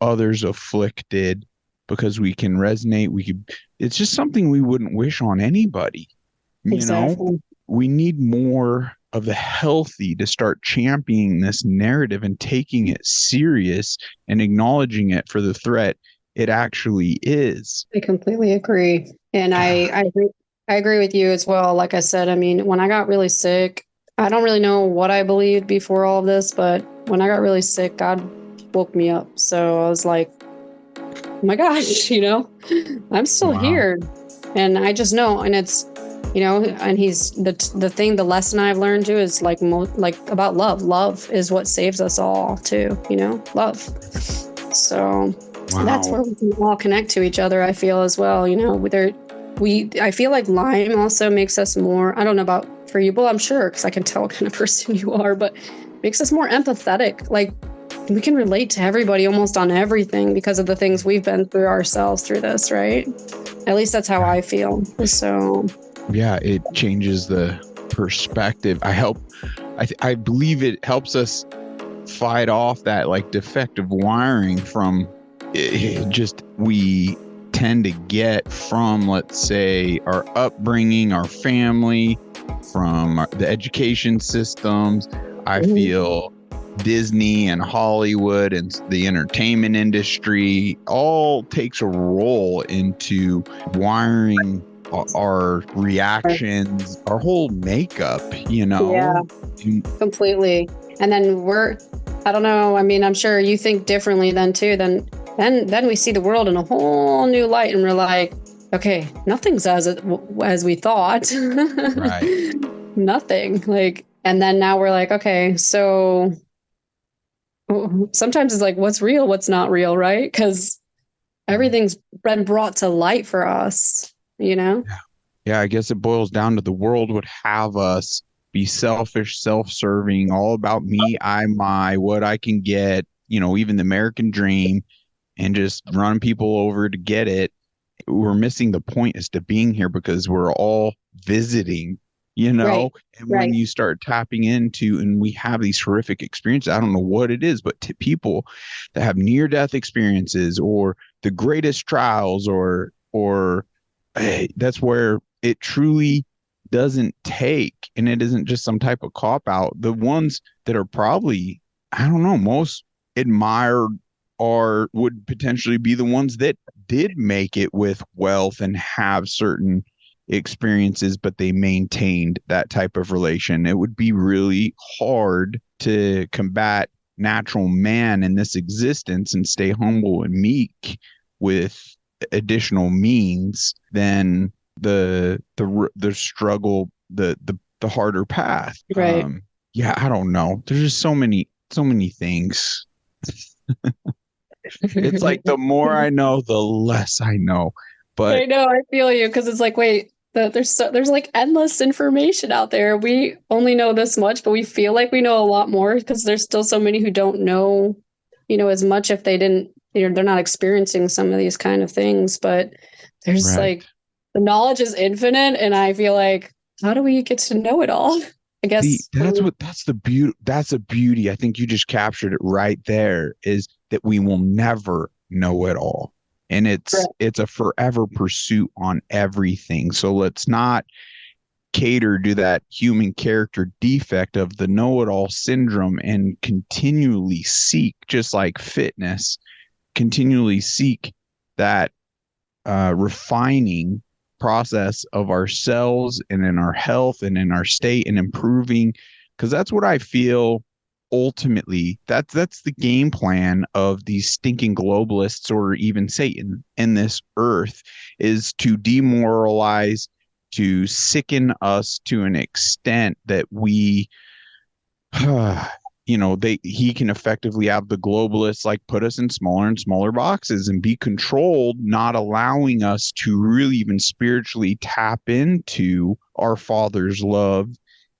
others afflicted because we can resonate. It's just something we wouldn't wish on anybody. Exactly. We need more of the healthy to start championing this narrative and taking it serious and acknowledging it for the threat it actually is. I completely agree. And I agree with you as well. Like I said, I mean, when I got really sick, I don't really know what I believed before all of this, but when I got really sick, God woke me up. So I was like, oh my gosh, I'm still here. And I just know, and it's, and he's the lesson I've learned too is like about love. Love is what saves us all too, love. So that's where we can all connect to each other, I feel, as well. I feel like Lyme also makes us more, I don't know about for you, well, I'm sure, because I can tell what kind of person you are, but makes us more empathetic. Like we can relate to everybody almost on everything because of the things we've been through ourselves through this, right? At least that's how I feel. So yeah, it changes the perspective. I believe it helps us fight off that like defective wiring from we tend to get from, let's say, our upbringing, our family, from the education systems. I feel Disney and Hollywood and the entertainment industry all takes a role into wiring our reactions, our whole makeup, Yeah, completely. And then I don't know, I mean, I'm sure you think differently then too. Then we see the world in a whole new light and we're like, okay, nothing's as we thought. Right. Nothing. And then now we're like, okay, so sometimes it's like, what's real, what's not real, right? Because everything's been brought to light for us, Yeah, I guess it boils down to the world would have us be selfish, self-serving, all about me, my, what I can get, even the American dream, and just run people over to get it. We're missing the point as to being here because we're all visiting, Right. And when you start tapping into, and we have these horrific experiences, I don't know what it is, but to people that have near-death experiences or the greatest trials or that's where it truly doesn't take, and it isn't just some type of cop out. The ones that are probably, I don't know, most admired would potentially be the ones that did make it with wealth and have certain experiences, but they maintained that type of relation. It would be really hard to combat natural man in this existence and stay humble and meek with additional means than the struggle, the harder path. Right. I don't know. There's just so many things. It's like the more I know, the less I know. But I know, I feel you, because it's like, wait, there's like endless information out there. We only know this much, but we feel like we know a lot more because there's still so many who don't know, as much if they didn't, they're not experiencing some of these kind of things. But There's Right. like the knowledge is infinite, and I feel like, how do we get to know it all? I See, guess. that's the beauty. That's a beauty. I think you just captured it right there, is that we will never know it all. And it's a forever pursuit on everything. So let's not cater to that human character defect of the know-it-all syndrome and continually seek, just like fitness, continually seek that refining process of ourselves and in our health and in our state and improving, because that's what I feel ultimately that's the game plan of these stinking globalists or even Satan in this earth, is to demoralize, to sicken us to an extent that we he can effectively have the globalists like put us in smaller and smaller boxes and be controlled, not allowing us to really even spiritually tap into our Father's love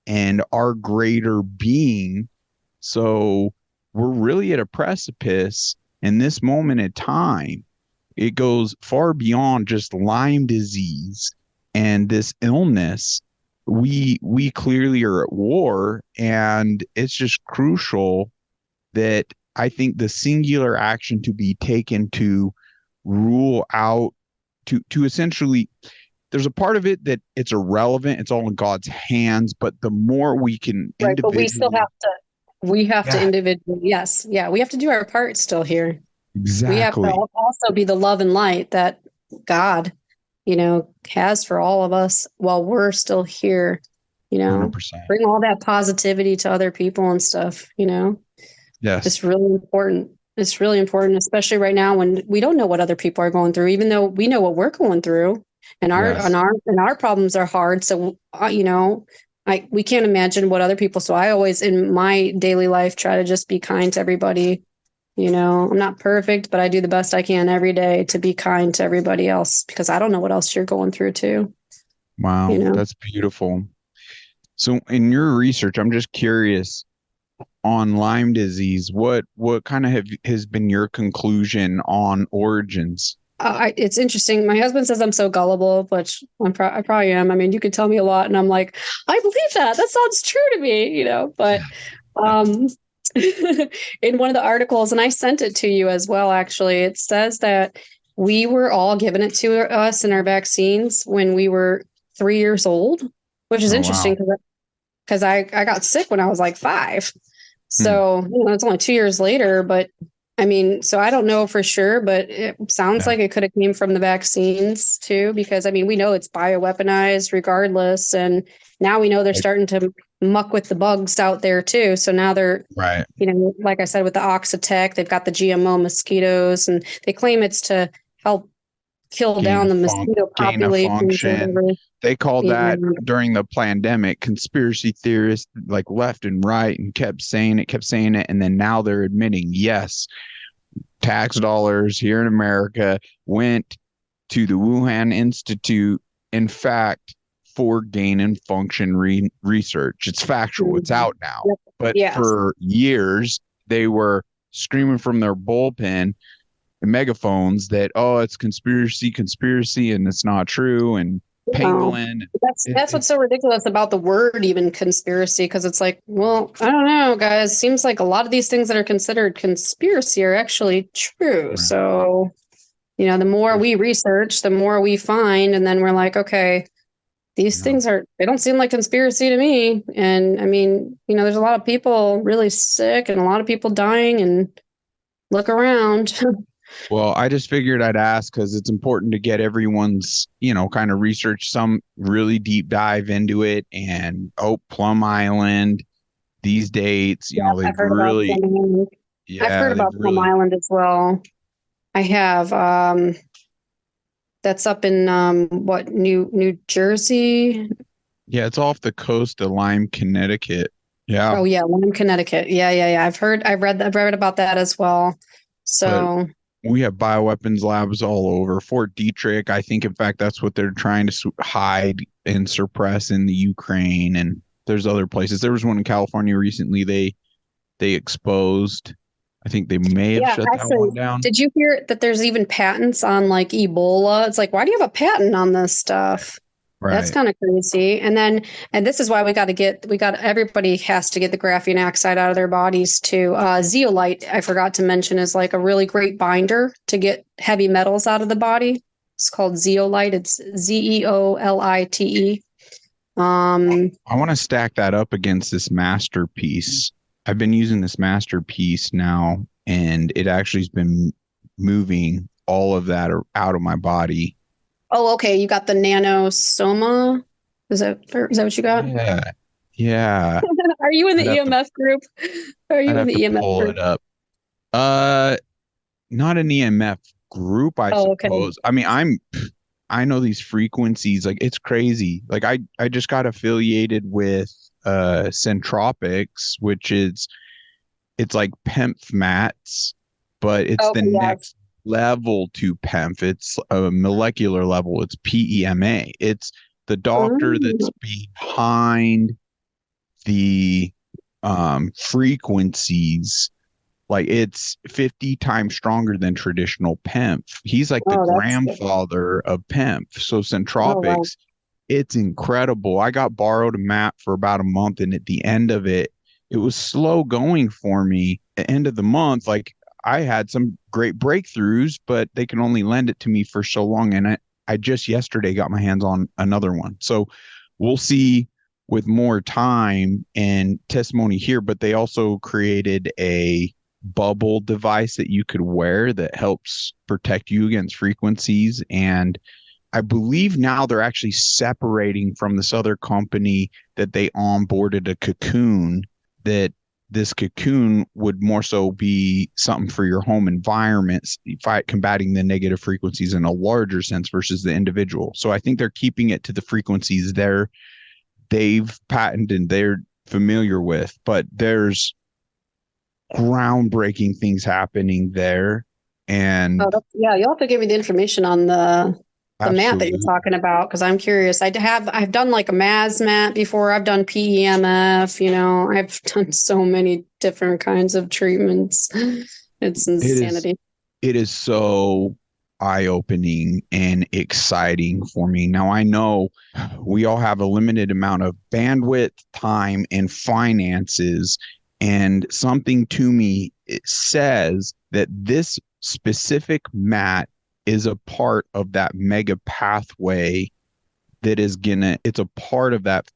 and our greater being. So we're really at a precipice in this moment in time. It goes far beyond just Lyme disease and this illness. We clearly are at war, and it's just crucial that I think the singular action to be taken to rule out, to essentially, there's a part of it that it's irrelevant, it's all in God's hands, but the more we can Right, but we still individually, have to yeah, individually, yes, yeah, we have to do our part still here. We have to exactly, also be the love and light that God, has for all of us while we're still here, 100%. bring all that positivity to other people and stuff, Yes. it's really important. It's really important, especially right now when we don't know what other people are going through, even though we know what we're going through, and Yes. our problems are hard. So, we can't imagine what other people. So I always, in my daily life, try to just be kind to everybody. I'm not perfect, but I do the best I can every day to be kind to everybody else, because I don't know what else you're going through too. Wow, that's beautiful. So in your research, I'm just curious, on Lyme disease, what kind of has been your conclusion on origins? It's interesting. My husband says I'm so gullible, which I probably am. I mean, you could tell me a lot, and I'm like, I believe that. That sounds true to me, But um, in one of the articles, and I sent it to you as well, actually, it says that we were all given it to us in our vaccines when we were 3 years old, which is Oh interesting wow. because I got sick when I was like 5. Hmm. So, it's only 2 years later, but I mean, so I don't know for sure, but it sounds Yeah. like it could have came from the vaccines too, because I mean, we know it's bioweaponized regardless. And now we know they're Like, starting to muck with the bugs out there too. So now they're, right. like I said, with the Oxitec, they've got the GMO mosquitoes, and they claim it's to help kill down the mosquito Gain of populations or function. whatever. They called that And during the pandemic. Conspiracy theorists like left and right and kept saying it, and then now they're admitting, yes, tax dollars here in America went to the Wuhan Institute, in fact, for gain and function research. It's factual, it's out now. Yep. But Yes. for years, they were screaming from their bullpen and megaphones that, oh, it's conspiracy, and it's not true, and Oh, pangolin. that's what's so ridiculous about the word even conspiracy, because it's like, well, I don't know, guys. Seems like a lot of these things that are considered conspiracy are actually true. Right. So, the more we research, the more we find, and then we're like, okay, these Yeah. things they don't seem like conspiracy to me. And I mean, there's a lot of people really sick and a lot of people dying, and look around. Well, I just figured I'd ask because it's important to get everyone's, kind of research, some really deep dive into it. And Plum Island, these dates, Yeah, they've really, I've heard yeah, they've about Plum really, Island as well. I have. That's up in what, New Jersey? yeah, it's off the coast of Lyme, Connecticut. Yeah. Oh yeah, Lyme, Connecticut. Yeah. I've read about that as well. But So we have bioweapons labs all over. Fort Detrick, I think, in fact, that's what they're trying to hide and suppress in the Ukraine. And there's other places. There was one in California recently. They exposed. I think they may have Yeah, shut that actually, one down. did you hear that there's even patents on like Ebola? It's like, why do you have a patent on this stuff? That's Right. kind of crazy. And this is why everybody has to get the graphene oxide out of their bodies too. Zeolite, I forgot to mention, is like a really great binder to get heavy metals out of the body. It's called zeolite. It's Zeolite. I want to stack that up against this masterpiece. I've been using this masterpiece now, and it actually has been moving all of that out of my body. Oh, okay. You got the nanosoma. Is that what you got? Yeah. Yeah. Are you in the I'd have to EMF group? Are I'd you in have the to EMF pull group? it up. Uh Not an EMF group, I Oh, okay. suppose. I mean, I know these frequencies, like it's crazy. Like I just got affiliated with Centropics, which is it's like PEMF mats, but it's the Okay, yes. next level to PEMF. It's a molecular level. It's PEMA. It's the doctor that's Mm. behind the frequencies. Like it's 50 times stronger than traditional PEMF. He's like the Oh, that's good. grandfather of PEMF. So Oh, wow. Centropics, it's incredible. I got borrowed a map for about a month, and at the end of it, it was slow going for me. At the end of the month, like I had some great breakthroughs, but they can only lend it to me for so long. And I just yesterday got my hands on another one. So we'll see with more time and testimony here, but they also created a bubble device that you could wear that helps protect you against frequencies. And I believe now they're actually separating from this other company that they onboarded a cocoon, that this cocoon would more so be something for your home environments, fight combating the negative frequencies in a larger sense versus the individual. So I think they're keeping it to the frequencies they've patented and they're familiar with, but there's groundbreaking things happening there. Oh, And yeah, you'll have to give me the information on the mat that you're absolutely, talking about because I'm curious. I've done like a MAS mat before. I've done PEMF. I've done so many different kinds of treatments. It's it is insanity. it is so eye-opening and exciting for me. Now I know we all have a limited amount of bandwidth, time, and finances, and something to me it says that this specific mat is a part of that mega pathway it's a part of that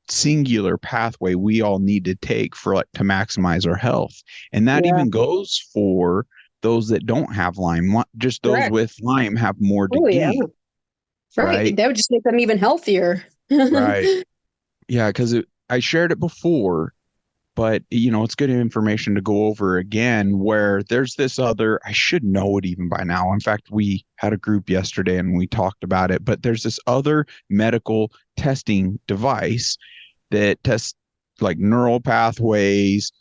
singular pathway we all need to take for like to maximize our health. And that Yeah, even goes for those that don't have Lyme. Just those correct. with Lyme have more to Oh, yeah. gain, Right. right? That would just make them even healthier. Right. Yeah, because I shared it before, but it's good information to go over again where there's this other, I should know it even by now. In fact, we had a group yesterday and we talked about it, but there's this other medical testing device that tests like neural pathways,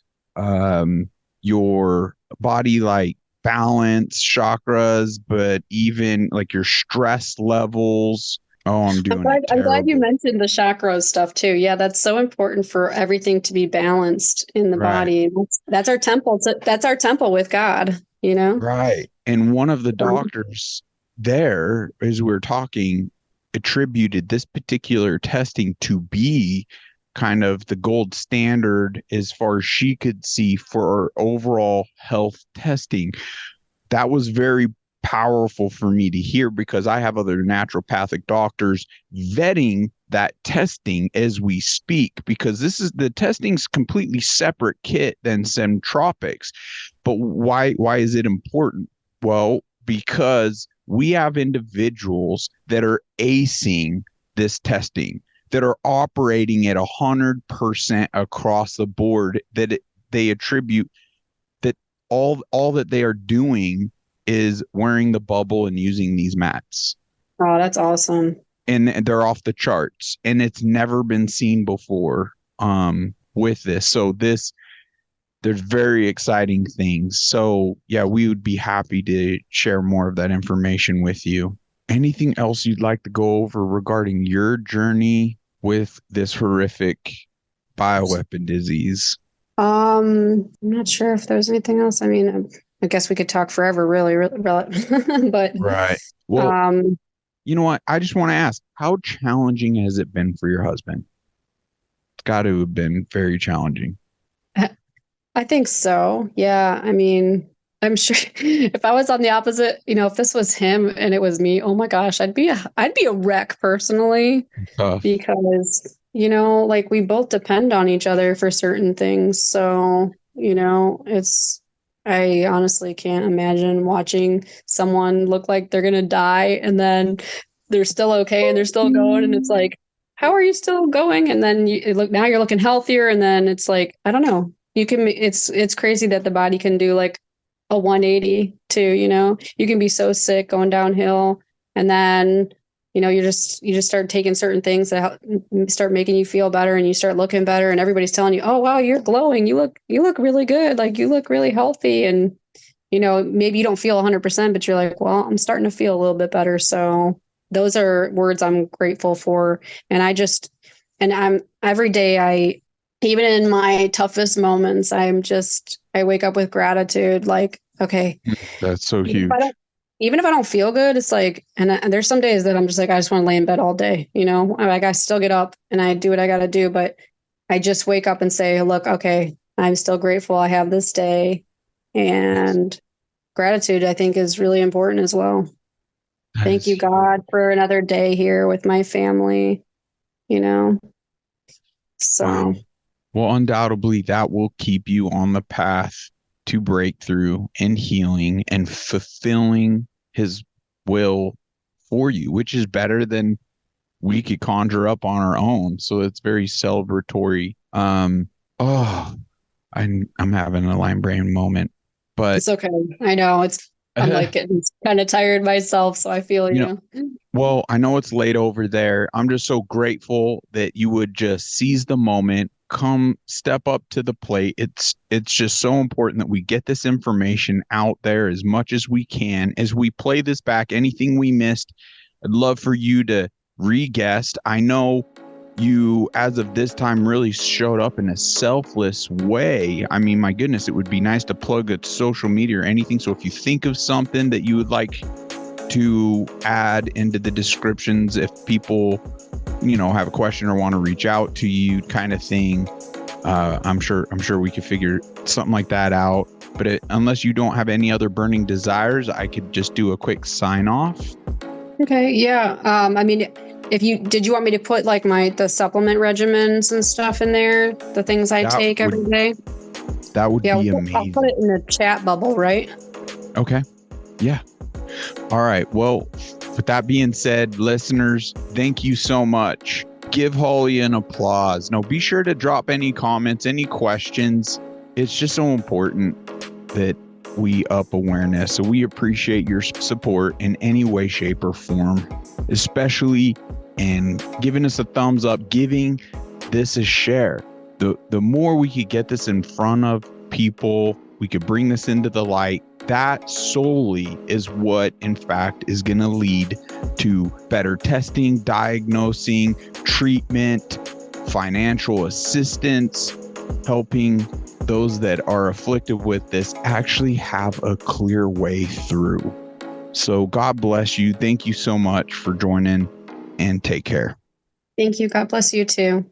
your body like balance, chakras, but even like your stress levels. Oh, I'm I'm doing glad, it I'm glad you terrible. mentioned the chakras stuff too. Yeah, that's so important for everything to be balanced in the Right. body. That's our temple. That's our temple with God. Right. And one of the Um, doctors there, as we were talking, attributed this particular testing to be kind of the gold standard as far as she could see for overall health testing. That was very powerful for me to hear because I have other naturopathic doctors vetting that testing as we speak, because the testing's completely separate kit than Centropics. But why is it important? Well, because we have individuals that are acing this testing, that are operating at 100% across the board, they attribute that all that they are doing is wearing the bubble and using these mats. oh, that's awesome. And they're off the charts. And it's never been seen before with this. So there's very exciting things. So yeah, we would be happy to share more of that information with you. Anything else you'd like to go over regarding your journey with this horrific bioweapon disease? I'm not sure if there's anything else. I mean, I guess we could talk forever, really, but Right. Well, um, you know what? I just want to ask, how challenging has it been for your husband? It's got to have been very challenging. I think so. Yeah. I mean, I'm sure if I was on the opposite, if this was him and it was me, oh my gosh, I'd be a wreck personally Tough. because, like we both depend on each other for certain things. So, I honestly can't imagine watching someone look like they're going to die and then they're still okay and they're still going. And it's like, how are you still going? And then now you're looking healthier. And then it's like, I don't know. It's crazy that the body can do like a 180 too, you can be so sick going downhill and then you just start taking certain things that start making you feel better and you start looking better and everybody's telling you, oh wow, you're glowing, you look really good, like you look really healthy, and maybe you don't feel 100%, but you're like, well, I'm starting to feel a little bit better. So those are words I'm grateful for. And I'm every day, even in my toughest moments, I wake up with gratitude. Like, okay, That's so even if I huge. don't, even if I don't feel good, it's like, and there's some days that I'm just like, I just want to lay in bed all day. Like I still get up and I do what I got to do, but I just wake up and say, look, okay, I'm still grateful I have this day. And gratitude, I think, is really important as well. That Thank is you, huge. God, for another day here with my family, you know? Wow. So, Well, undoubtedly, that will keep you on the path to breakthrough and healing and fulfilling his will for you, which is better than we could conjure up on our own. So it's very celebratory. Oh, I'm having a Lyme brain moment, but it's okay. I know I'm like getting kind of tired myself, so I feel you know, you. well, I know it's late over there. I'm just so grateful that you would just seize the moment, come step up to the plate. It's just so important that we get this information out there as much as we can. As we play this back, anything we missed, I'd love for you to re-guest. I know you, as of this time, really showed up in a selfless way. I mean, my goodness, it would be nice to plug a social media or anything. So if you think of something that you would like to add into the descriptions, if people have a question or want to reach out to you, kind of thing, I'm sure we could figure something like that out. But unless you don't have any other burning desires, I could just do a quick sign off. Okay, yeah. I mean, did you want me to put like the supplement regimens and stuff in there, the things I That take every would day? that would Yeah, be I'll put amazing. it in the chat bubble, right? Okay. Yeah. All right. Well, with that being said, listeners, thank you so much. Give Holly an applause. No, be sure to drop any comments, any questions. It's just so important that we up awareness. So we appreciate your support in any way, shape, or form, especially in giving us a thumbs up, giving this a share. The more we could get this in front of people, we could bring this into the light. That solely is what, in fact, is going to lead to better testing, diagnosing, treatment, financial assistance, helping those that are afflicted with this actually have a clear way through. So God bless you. Thank you so much for joining, and take care. Thank you. God bless you too.